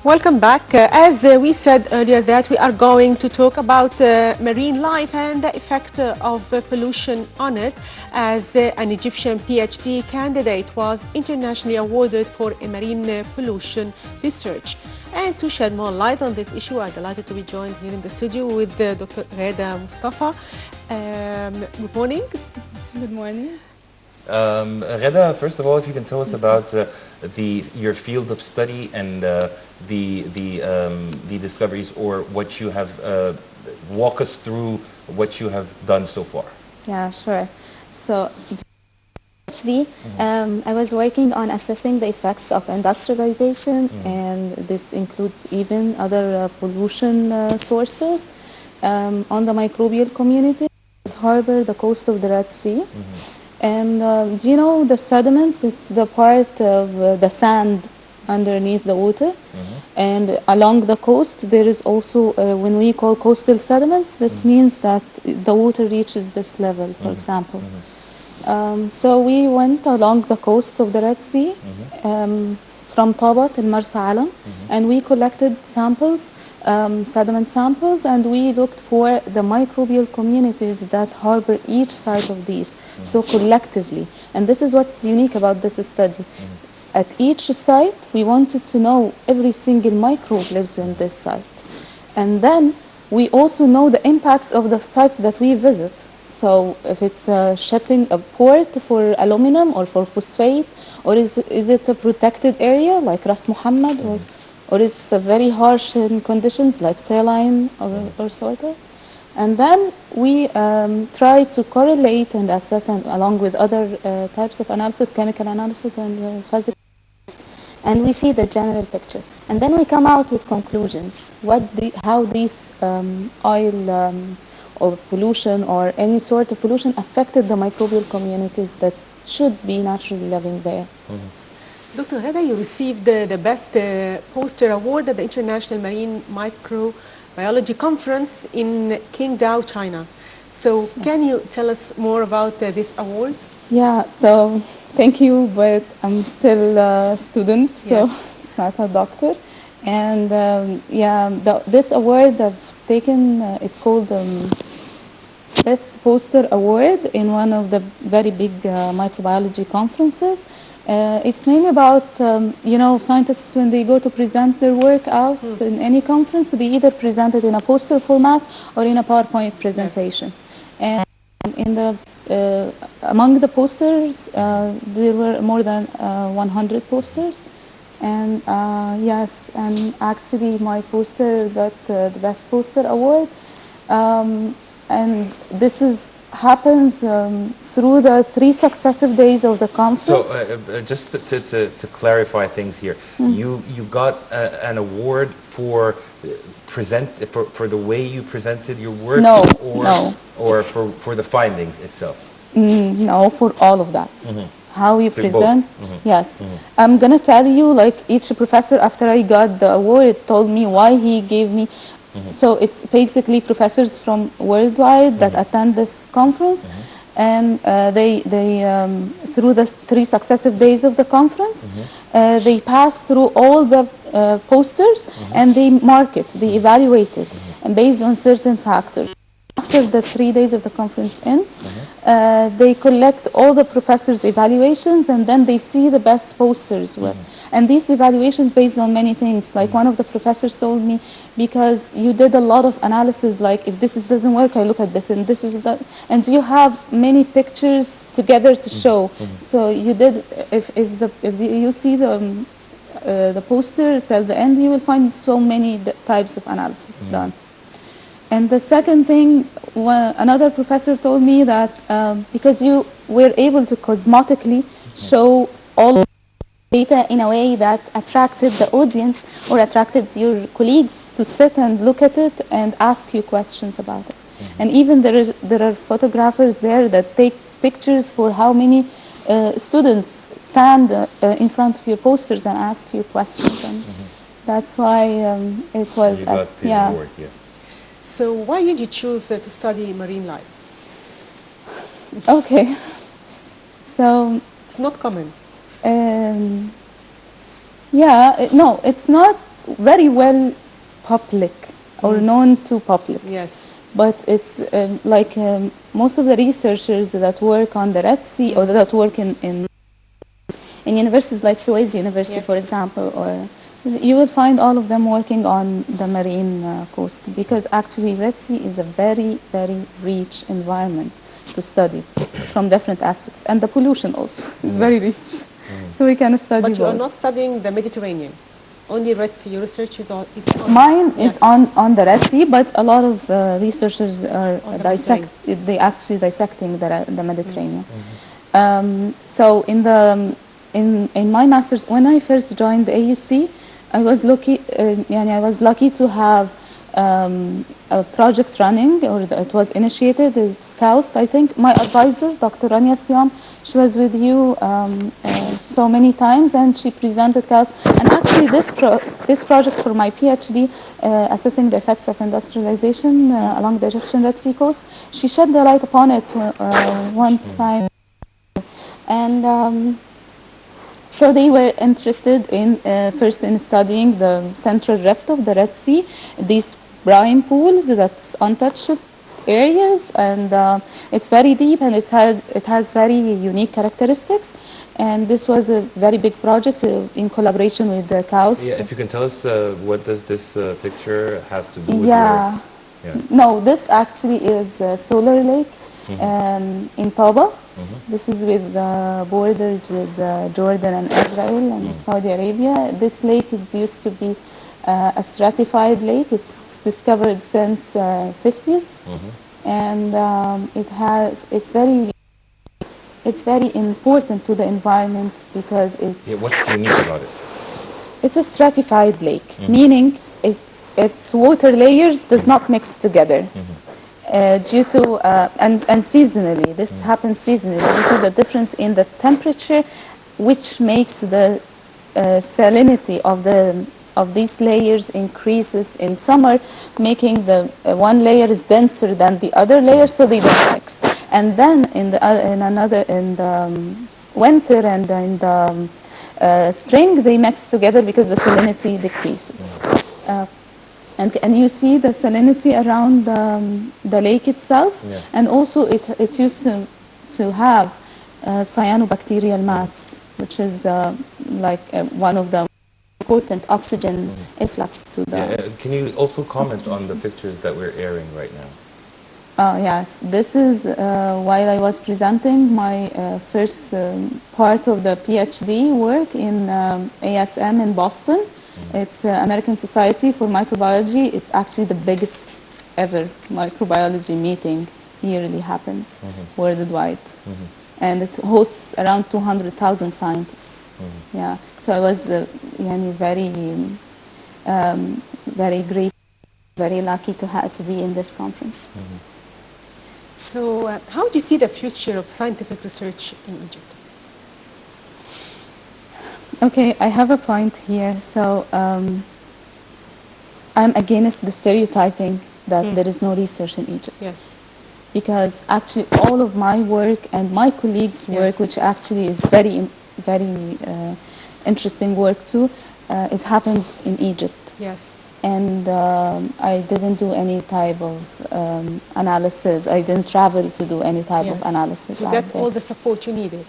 Welcome back. As we said earlier that we are going to talk about marine life and the effect of pollution on it, as an Egyptian PhD candidate was internationally awarded for marine pollution research. And to shed more light on this issue, I'm delighted to be joined here in the studio with Dr. Ghada Mustafa. Good morning. Good morning. Ghada, first of all, if you can tell us about your field of study and the discoveries, or what you have, walk us through what you have done so far. Yeah, sure. So, PhD, I was working on assessing the effects of industrialization, and this includes even other pollution sources on the microbial community, the harbor, the coast of the Red Sea. And do you know the sediments? It's the part of the sand underneath the water. And along the coast, there is also, when we call coastal sediments, this means that the water reaches this level, for example. So we went along the coast of the Red Sea, from Tabat and Marsa Alam, and we collected samples, sediment samples, and we looked for the microbial communities that harbor each side of these, so collectively. And this is what's unique about this study. At each site, we wanted to know every single microbe lives in this site. And then we also know the impacts of the sites that we visit. So if it's shipping a port for aluminum or for phosphate, or is it a protected area like Ras Muhammad, or it's a very harsh conditions like saline or sort of. And then we try to correlate and assess, and along with other types of analysis, chemical analysis and physical, and we see the general picture. And then we come out with conclusions, how these oil or pollution or any sort of pollution affected the microbial communities that should be naturally living there. Dr. Ghada, you received the Best Poster Award at the International Marine Microbiology Conference in Qingdao, China. So can you tell us more about this award? Yeah, so thank you, but I'm still a student, so it's not a doctor. And this award I've taken, it's called Best Poster Award in one of the very big microbiology conferences. It's mainly about, scientists, when they go to present their work out in any conference, they either present it in a poster format or in a PowerPoint presentation. And in the among the posters, there were more than 100 posters. And and actually my poster got the Best Poster Award. And this happens through the 3 successive days of the conference. So just to clarify things here, you got an award for the way you presented your work? No, or for the findings itself? No, for all of that. How you present, yes. I'm gonna tell you, like, each professor after I got the award told me why he gave me. So it's basically professors from worldwide that attend this conference, and they through the 3 successive days of the conference, they pass through all the posters, and they mark it, they evaluate it, and based on certain factors. After the 3 days of the conference ends, they collect all the professors' evaluations, and then they see the best posters. And these evaluations based on many things. Like one of the professors told me, because you did a lot of analysis, like if this doesn't work, I look at this, and this is that, and you have many pictures together to show. So you did. If you see the poster till the end, you will find so many types of analysis done. And the second thing, another professor told me that because you were able to cosmetically show all data in a way that attracted the audience or attracted your colleagues to sit and look at it and ask you questions about it. And even there are photographers there that take pictures for how many students stand in front of your posters and ask you questions. And that's why it was, you got the award, yes. So why did you choose to study marine life? Okay, so it's not common. No, it's not very well public or known to public. Yes. But it's like most of the researchers that work on the Red Sea or that work in universities like Suez University, Yes. for example, or you will find all of them working on the marine coast, because actually Red Sea is a very, very rich environment to study from different aspects, and the pollution also is very rich. So we can study But you are both. not studying the Mediterranean, only Red Sea. Your research is on. Mine Yes. is on the Red Sea, but a lot of researchers are On the Mediterranean. they actually dissecting the Mediterranean. So in my master's, when I first joined the AUC, I was lucky to have a project running, or it was initiated. It's KAUST, I think. My advisor, Dr. Rania Siam, she was with you so many times, and she presented KAUST. And actually, this project for my PhD, assessing the effects of industrialization along the Egyptian Red Sea coast, she shed the light upon it one time. And so they were interested in first in studying the central rift of the Red Sea, these brine pools, that's untouched areas, and it's very deep, and it has very unique characteristics. And this was a very big project in collaboration with the KAUST. Yeah, if you can tell us what does this picture has to do with Yeah. your... Yeah. No, this actually is a solar lake in Taba. This is with borders with Jordan and Israel and Saudi Arabia. This lake, it used to be a stratified lake. It's discovered since 50s, and it's very important to the environment because Yeah, what's unique about it? it's a stratified lake, meaning its water layers does not mix together. Due to and seasonally, this happens seasonally due to the difference in the temperature, which makes the salinity of these layers increases in summer, making the one layer is denser than the other layer, so they don't mix. And then in the winter and in the spring, they mix together because the salinity decreases. And you see the salinity around the lake itself, and also it used to have cyanobacterial mats, which is like one of the important oxygen efflux to the... Can you also comment on the pictures that we're airing right now? Yes, this is while I was presenting my first part of the PhD work in ASM in Boston. It's the American Society for Microbiology. It's actually the biggest ever microbiology meeting yearly happens worldwide. And it hosts around 200,000 scientists. Yeah, so I was very great, very lucky to be in this conference. So how do you see the future of scientific research in Egypt? Okay, I have a point here. So I'm against the stereotyping that there is no research in Egypt. Yes. Because actually all of my work and my colleagues' work, which actually is very interesting work too, is happened in Egypt. Yes. And I didn't do any type of analysis. I didn't travel to do any type of analysis. You got all the support you needed.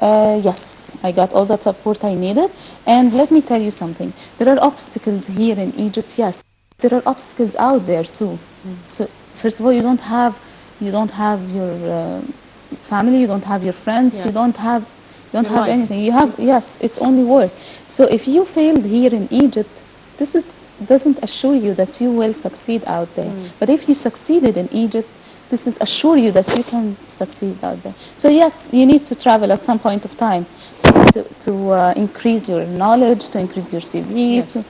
Yes, I got all the support I needed. And let me tell you something. There are obstacles here in Egypt, yes. There are obstacles out there too. So first of all, you don't have your family, you don't have your friends, you don't have anything. You have, it's only work. So if you failed here in Egypt, doesn't assure you that you will succeed out there. But if you succeeded in Egypt, this is assure you that you can succeed out there. So yes, you need to travel at some point of time to increase your knowledge, to increase your CV. Yes.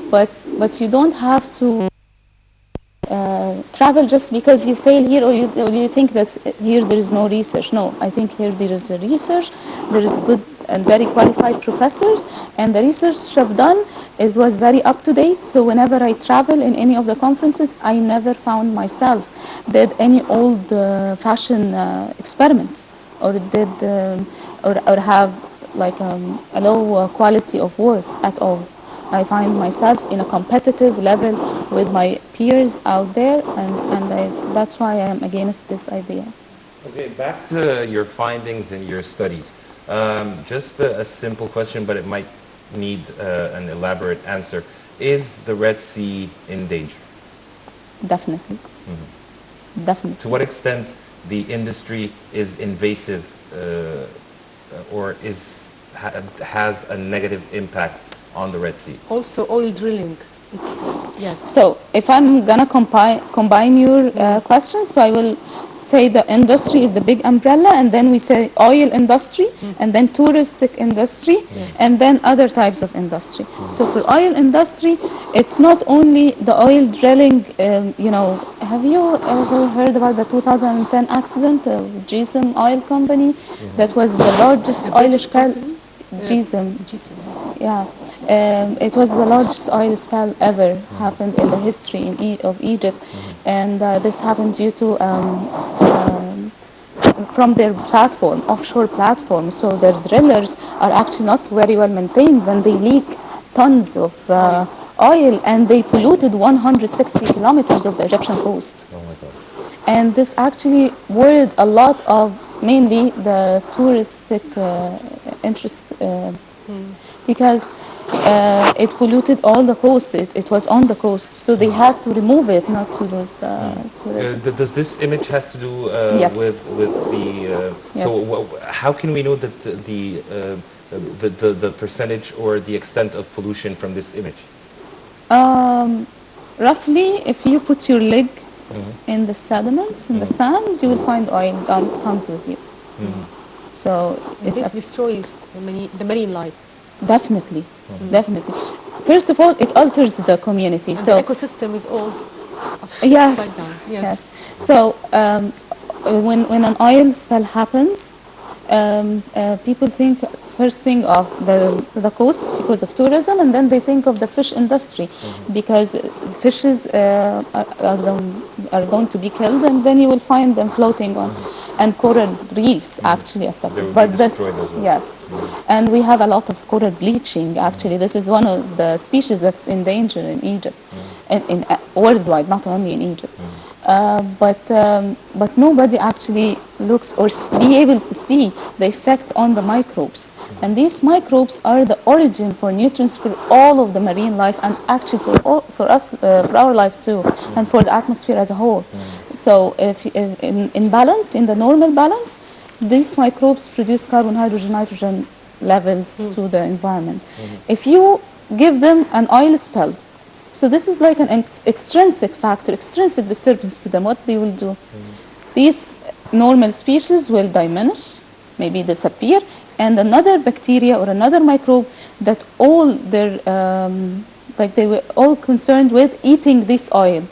But you don't have to travel just because you fail here, or you think that here there is no research. No, I think here there is a research. There is good and very qualified professors, and the research I've done, it was very up to date. So whenever I travel in any of the conferences, I never found myself did any old fashion experiments, or did or have like a low quality of work at all. I find myself in a competitive level with my peers out there, and that's why I am against this idea. Okay, back to your findings and your studies. Just a simple question, but it might need an elaborate answer. Is the Red Sea in danger? Definitely. Definitely. To what extent the industry is invasive or has a negative impact on the Red Sea? Also, oil drilling. It's yes. So if I'm gonna combine your questions, so I will say the industry is the big umbrella, and then we say oil industry, and then touristic industry, and then other types of industry. So for oil industry, it's not only the oil drilling. You know, have you ever heard about the 2010 accident of GSM Oil Company? That was the largest oil spill. GSM. Yeah. It was the largest oil spill ever happened in the history of Egypt, and this happened due to from their platform, offshore platform. So their drillers are actually not very well maintained, when they leak tons of oil, and they polluted 160 kilometers of the Egyptian coast. Oh my God. And this actually worried a lot of mainly the touristic interest because it polluted all the coast. It was on the coast, so they had to remove it, not to lose the tourism. Does this image has to do Yes. with the? Yes. So how can we know that the percentage or the extent of pollution from this image? Roughly, if you put your leg in the sediments, in the sand, you will find oil comes with you. So This destroys the marine life. definitely, definitely. First of all, it alters the community. And So the ecosystem is all yes, upside down. yes. So when an oil spill happens, people think first thing of the coast because of tourism, and then they think of the fish industry because fishes are going to be killed, and then you will find them floating on, and coral reefs actually They affected. will But be the, destroyed as well. yes, and we have a lot of coral bleaching. Actually, this is one of the species that's in danger in Egypt, in worldwide, not only in Egypt. But nobody actually looks or be able to see the effect on the microbes. And these microbes are the origin for nutrients for all of the marine life, and actually for us, for our life too, and for the atmosphere as a whole. So if in balance, in the normal balance, these microbes produce carbon, hydrogen, nitrogen levels to the environment. If you give them an oil spill, so this is like an extrinsic factor, extrinsic disturbance to them. What they will do? These normal species will diminish, maybe disappear, and another bacteria or another microbe that all their, like they were all concerned with eating this oil.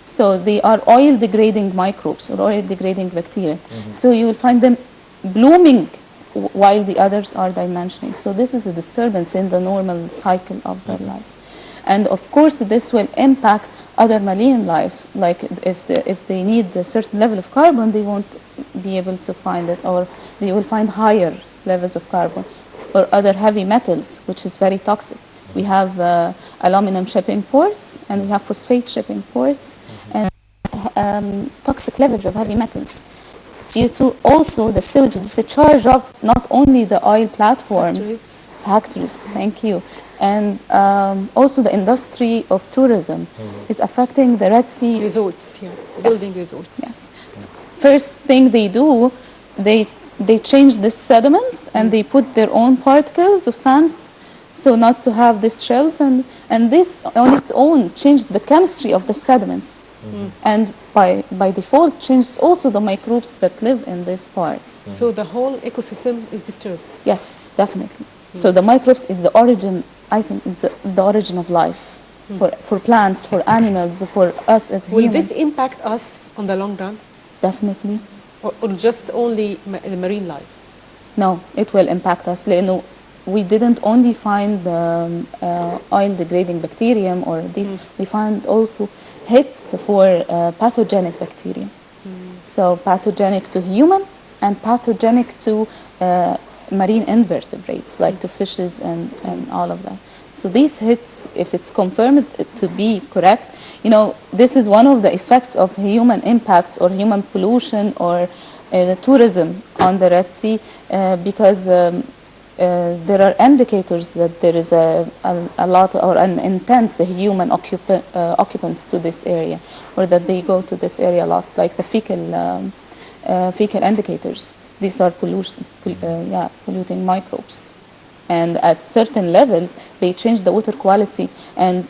So they are oil degrading microbes or oil degrading bacteria. So you will find them blooming while the others are diminishing. So this is a disturbance in the normal cycle of their life. And of course, this will impact other marine life. Like if they need a certain level of carbon, they won't be able to find it, or they will find higher levels of carbon, or other heavy metals, which is very toxic. We have aluminum shipping ports, and we have phosphate shipping ports, and toxic levels of heavy metals, due to also the sewage discharge of not only the oil platforms, factories, thank you, and also the industry of tourism is affecting the Red Sea. Resorts, building resorts. Yes. First thing they do, they change the sediments and they put their own particles of sands, so not to have these shells, and this on its own changed the chemistry of the sediments, and by default changes also the microbes that live in these parts. So the whole ecosystem is disturbed. Yes, definitely. So the microbes is the origin, I think it's the origin of life for plants, for animals, for us as Will humans. this impact us on the long run, Definitely. or just only the marine life? No, it will impact us. لأنه we didn't only find the oil degrading bacterium or these, we found also hits for pathogenic bacteria. So pathogenic to human and pathogenic to marine invertebrates, like to fishes and all of that. So these hits, if it's confirmed to be correct, you know, this is one of the effects of human impact or human pollution or tourism on the Red Sea, because there are indicators that there is a lot or an intense human occupants to this area, or that they go to this area a lot, like the fecal indicators. These are polluting microbes. And at certain levels, they change the water quality. And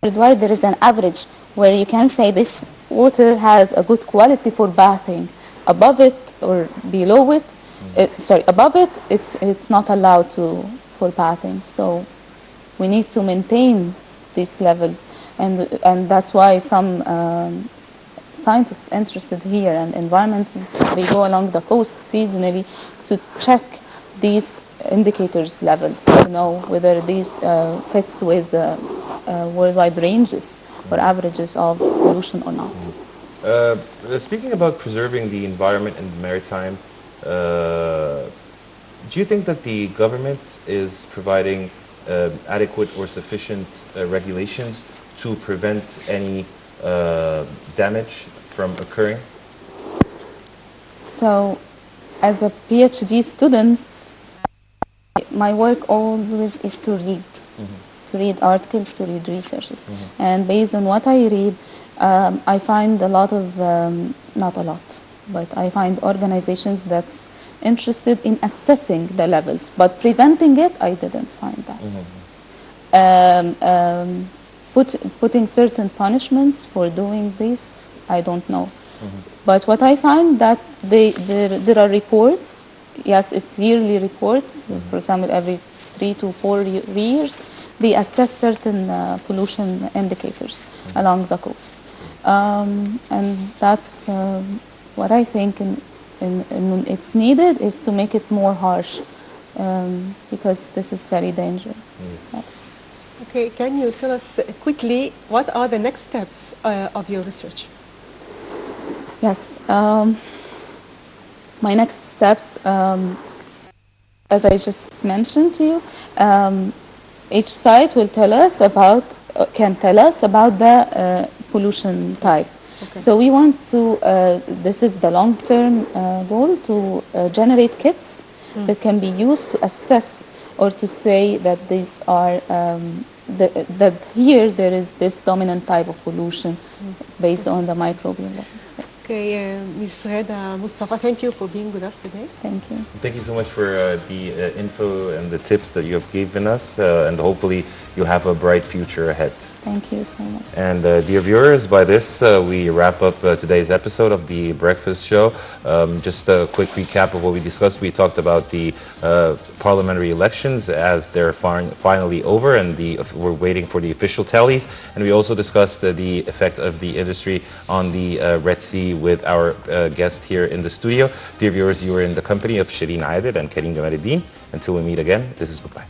worldwide, there is an average where you can say this water has a good quality for bathing. Above it or below it, above it, it's not allowed for bathing. So we need to maintain these levels, and that's why some scientists interested here and environmentalists, they go along the coast seasonally to check these indicators levels, to know whether these fits with worldwide ranges or averages of pollution or not. Speaking about preserving the environment and the maritime, do you think that the government is providing adequate or sufficient regulations to prevent any damage from occurring? So, as a PhD student, my work always is to read, to read articles, to read researches. And based on what I read, I find a lot of, not a lot, but I find organizations that's interested in assessing the levels, but preventing it, I didn't find that. Putting certain punishments for doing this, I don't know. But what I find that there are reports. Yes, it's yearly reports. For example, every 3 to 4 years, they assess certain pollution indicators along the coast. And that's what I think it's needed is to make it more harsh, because this is very dangerous. Yes. Okay, can you tell us quickly what are the next steps of your research? Yes. My next steps, as I just mentioned to you, each site will tell us about, can tell us about the pollution type. Okay. So we want to, this is the long-term goal, to generate kits that can be used to assess or to say that these are, that here there is this dominant type of pollution based on the microbial levels. Okay, Ms. Ghada, Mustafa, thank you for being with us today. Thank you. Thank you so much for the info and the tips that you have given us, and hopefully you'll have a bright future ahead. Thank you so much. And dear viewers, by this we wrap up today's episode of The Breakfast Show. Just a quick recap of what we discussed. We talked about the parliamentary elections as they're finally over, and we're waiting for the official tallies. And we also discussed the effect of the industry on the Red Sea with our guest here in the studio. Dear viewers, you were in the company of Shireen Aidid and Karim Gamaluddin. Until we meet again, this is goodbye.